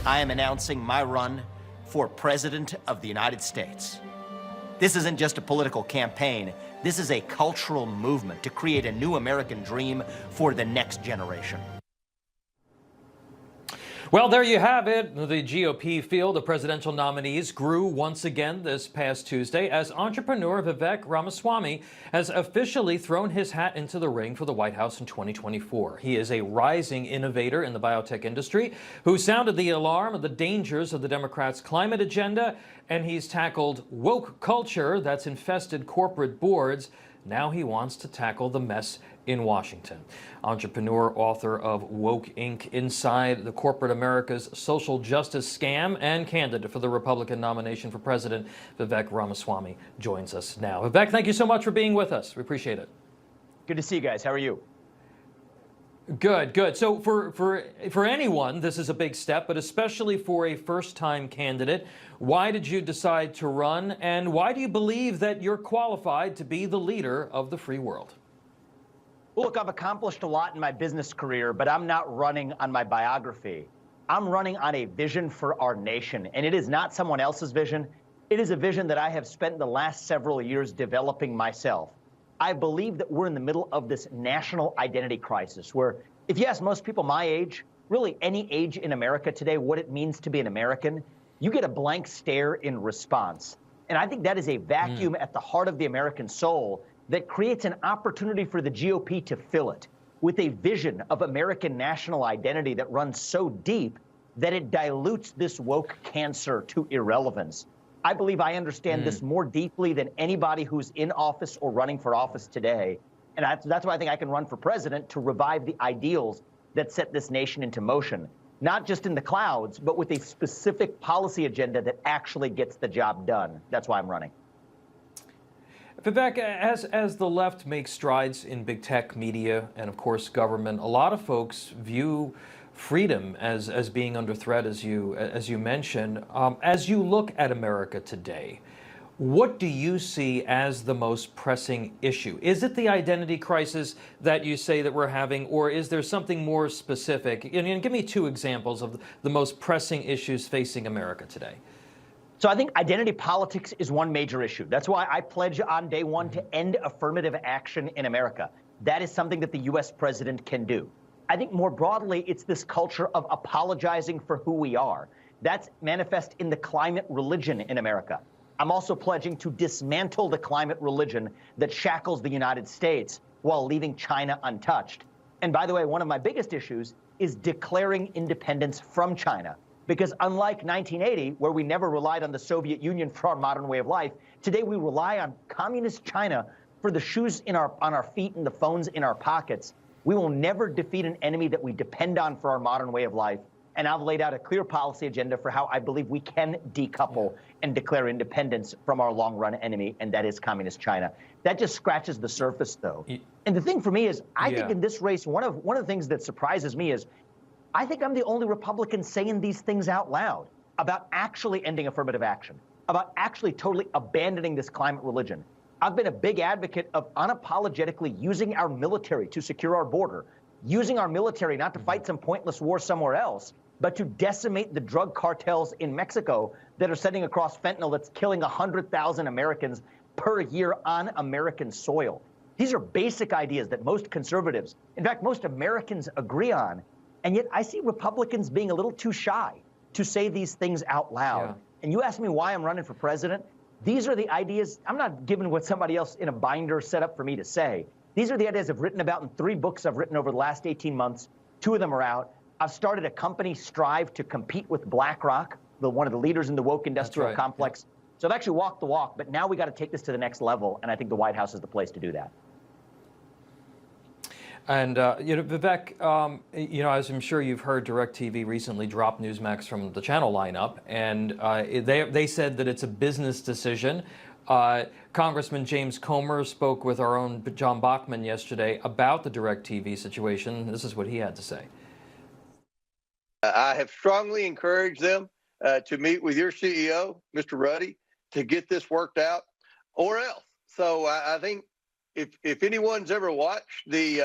I am announcing my run for President of the United States. This isn't just a political campaign. This is a cultural movement to create a new American dream for the next generation. Well, there you have it. The GOP field of presidential nominees grew once again this past Tuesday as entrepreneur Vivek Ramaswamy has officially thrown his hat into the ring for the White House in 2024. He is a rising innovator in the biotech industry who sounded the alarm of the dangers of the Democrats' climate agenda, and he's tackled woke culture that's infested corporate boards. Now he wants to tackle the mess in Washington. Entrepreneur, author of Woke Inc. Inside the Corporate America's Social Justice Scam, and candidate for the Republican nomination for president, Vivek Ramaswamy, joins us now. Vivek, thank you so much for being with us. We appreciate it. Good to see you guys. How are you? Good, good. So for anyone, this is a big step, but especially for a first-time candidate. Why did you decide to run, and why do you believe that you're qualified to be the leader of the free world? Well, look, I've accomplished a lot in my business career, but I'm not running on my biography. I'm running on a vision for our nation, and it is not someone else's vision. It is a vision that I have spent the last several years developing myself. I believe that we're in the middle of this national identity crisis where if you ask most people my age, really any age in America today, what it means to be an American, you get a blank stare in response. And I think that is a vacuum at the heart of the American soul that creates an opportunity for the GOP to fill it with a vision of American national identity that runs so deep that it dilutes this woke cancer to irrelevance. I believe I understand this more deeply than anybody who's in office or running for office today. And that's why I think I can run for president, to revive the ideals that set this nation into motion, not just in the clouds, but with a specific policy agenda that actually gets the job done. That's why I'm running. Vivek, as the left makes strides in big tech, media, and of course government, a lot of folks view freedom as being under threat, as you mentioned. As you look at America today, what do you see as the most pressing issue? Is it the identity crisis that you say that we're having, or is there something more specific? And give me two examples of the most pressing issues facing America today. So I think identity politics is one major issue. That's why I pledge on day one to end affirmative action in America. That is something that the U.S. president can do. I think more broadly, it's this culture of apologizing for who we are. That's manifest in the climate religion in America. I'm also pledging to dismantle the climate religion that shackles the United States while leaving China untouched. And by the way, one of my biggest issues is declaring independence from China. Because unlike 1980, where we never relied on the Soviet Union for our modern way of life, today we rely on communist China for the shoes on our feet and the phones in our pockets. We will never defeat an enemy that we depend on for our modern way of life. And I've laid out a clear policy agenda for how I believe we can decouple and declare independence from our long-run enemy, and that is communist China. That just scratches the surface, though. And the thing for me is, I think in this race, one of the things that surprises me is, I think I'm the only Republican saying these things out loud about actually ending affirmative action, about actually totally abandoning this climate religion. I've been a big advocate of unapologetically using our military to secure our border, using our military not to fight some pointless war somewhere else, but to decimate the drug cartels in Mexico that are sending across fentanyl that's killing 100,000 Americans per year on American soil. These are basic ideas that most conservatives, in fact, most Americans agree on. And yet I see Republicans being a little too shy to say these things out loud. And you ask me why I'm running for president. These are the ideas. I'm not giving what somebody else in a binder set up for me to say. These are the ideas I've written about in 3 books I've written over the last 18 months. 2 of them are out. I've started a company, Strive, to compete with BlackRock, one of the leaders in the woke industrial complex. So I've actually walked the walk, but now we got to take this to the next level, and I think the White House is the place to do that. And, Vivek, as I'm sure you've heard, DirecTV recently dropped Newsmax from the channel lineup, and they said that it's a business decision. Congressman James Comer spoke with our own John Bachman yesterday about the DirecTV situation. This is what he had to say. I have strongly encouraged them to meet with your CEO, Mr. Ruddy, to get this worked out, or else. So I think if anyone's ever watched the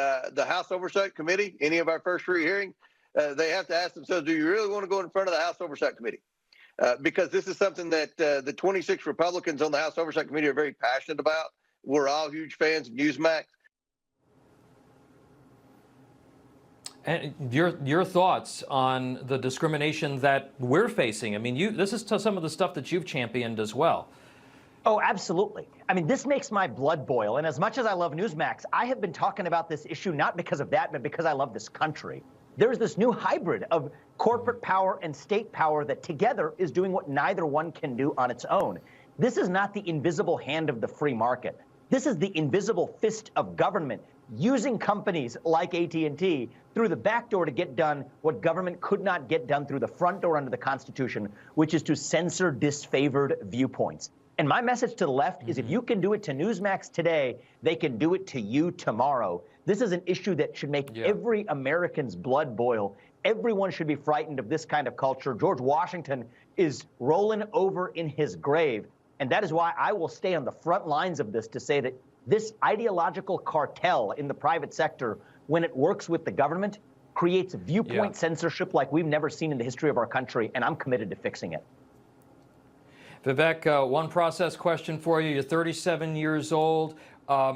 House Oversight Committee, any of our first 3 hearings, they have to ask themselves, do you really want to go in front of the House Oversight Committee? Because this is something that the 26 Republicans on the House Oversight Committee are very passionate about. We're all huge fans of Newsmax. And your thoughts on the discrimination that we're facing? I mean, this is some of the stuff that you've championed as well. Oh, absolutely. I mean, this makes my blood boil. And as much as I love Newsmax, I have been talking about this issue not because of that, but because I love this country. There's this new hybrid of corporate power and state power that together is doing what neither one can do on its own. This is not the invisible hand of the free market. This is the invisible fist of government using companies like AT&T through the back door to get done what government could not get done through the front door under the Constitution, which is to censor disfavored viewpoints. And my message to the left is if you can do it to Newsmax today, they can do it to you tomorrow. This is an issue that should make every American's blood boil. Everyone should be frightened of this kind of culture. George Washington is rolling over in his grave. And that is why I will stay on the front lines of this to say that this ideological cartel in the private sector, when it works with the government, creates viewpoint censorship like we've never seen in the history of our country. And I'm committed to fixing it. Vivek, one process question for you. You're 37 years old.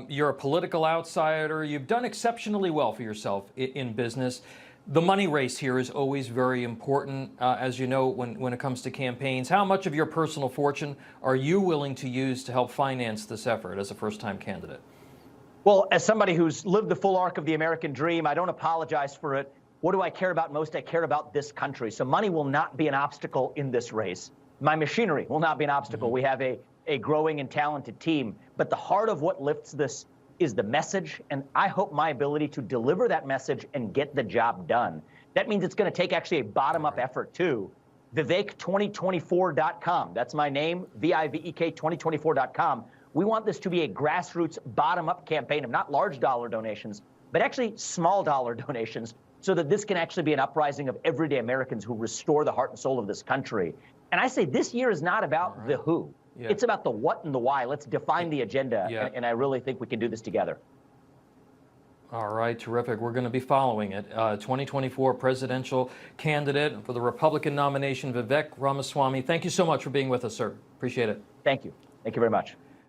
You're a political outsider. You've done exceptionally well for yourself in business. The money race here is always very important, as you know, when it comes to campaigns. How much of your personal fortune are you willing to use to help finance this effort as a first-time candidate? Well, as somebody who's lived the full arc of the American dream, I don't apologize for it. What do I care about most? I care about this country. So money will not be an obstacle in this race. My machinery will not be an obstacle. We have a growing and talented team. But the heart of what lifts this is the message, and I hope my ability to deliver that message and get the job done. That means it's going to take actually a bottom-up effort, too. Vivek2024.com. That's my name, Vivek 2024.com. We want this to be a grassroots, bottom-up campaign of not large dollar donations, but actually small dollar donations, so that this can actually be an uprising of everyday Americans who restore the heart and soul of this country. And I say this year is not about the who. It's about the what and the why. Let's define the agenda, and I really think we can do this together. All right, terrific. We're going to be following it. 2024 presidential candidate for the Republican nomination, Vivek Ramaswamy. Thank you so much for being with us, sir. Appreciate it. Thank you. Thank you very much.